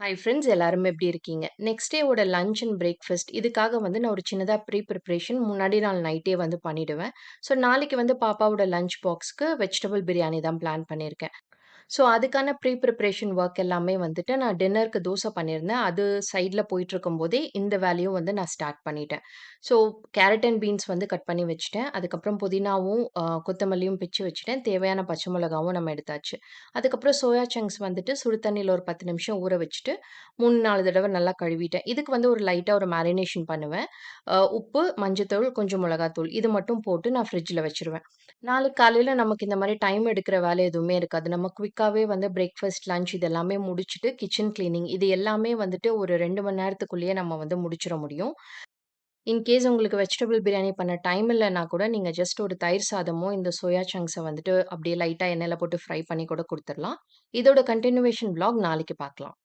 Hi friends எல்லாரும் எப்படி இருக்கீங்க? நெக்ஸ்ட் டேவோட லஞ்ச் அண்ட் பிரேக்ஃபாஸ்ட் இதுக்காக வந்து நான் ஒரு சின்னதா ப்ரிப்பரேஷன் முன்னாடி நாள் நைட்டே வந்து பண்ணிடுவேன். ஸோ நாளைக்கு வந்து பாப்பாவோட லஞ்ச் பாக்ஸ்க்கு வெஜிடபிள் பிரியாணி தான் பிளான் பண்ணியிருக்கேன். ஸோ அதுக்கான ப்ரிப்பரேஷன் ஒர்க் எல்லாமே வந்துட்டு நான் டின்னருக்கு தோசை பண்ணியிருந்தேன். அது சைட்ல போயிட்டுருக்கும்போதே இந்த வேலையும் வந்து நான் ஸ்டார்ட் பண்ணிட்டேன். ஸோ கேரட் அண்ட் பீன்ஸ் வந்து கட் பண்ணி வச்சுட்டேன். அதுக்கப்புறம் புதினாவும், கொத்தமல்லியும் பிச்சு வச்சுட்டேன். தேவையான பச்சை மிளகாவும் நம்ம எடுத்தாச்சு. அதுக்கப்புறம் சோயா சங்க்ஸ் வந்துட்டு சுடு தண்ணீல ஒரு 10 நிமிஷம் ஊற வச்சுட்டு 3, 4 தடவ நல்லா கழுவிட்டேன். இதுக்கு வந்து ஒரு லைட்டா ஒரு மேரினேஷன் பண்ணுவேன். உப்பு, மஞ்சத்தூள், கொஞ்சம் மிளகாத்தூள் இது மட்டும் போட்டு நான் ஃப்ரிட்ஜ்ல வச்சுருவேன். நாளைக்கு காலையில நமக்கு இந்த மாரி டைம் எடுக்கிற வேலை எதுவுமே இருக்காது. நம்ம குயிக்காவே வந்து பிரேக்ஃபாஸ்ட், லஞ்ச் இது எல்லாமே முடிச்சுட்டு, கிச்சன் கிளீனிங் இது எல்லாமே வந்துட்டு ஒரு 2 மணி நேரத்துக்குள்ளேயே நம்ம வந்து முடிச்சிட முடியும். இன்கேஸ் உங்களுக்கு வெஜிடபிள் பிரியாணி பண்ண டைம் இல்லன்னா கூட, நீங்க ஜஸ்ட் ஒரு தயிர் சாதமோ, இந்த சோயா சங்க்ஸ வந்துட்டு அப்படியே லைட்டா எண்ணெயில போட்டு ஃப்ரை பண்ணி கூட குடுத்துறலாம். இதோட கன்டினியூவேஷன் விளாக் நாளைக்கு பார்க்கலாம்.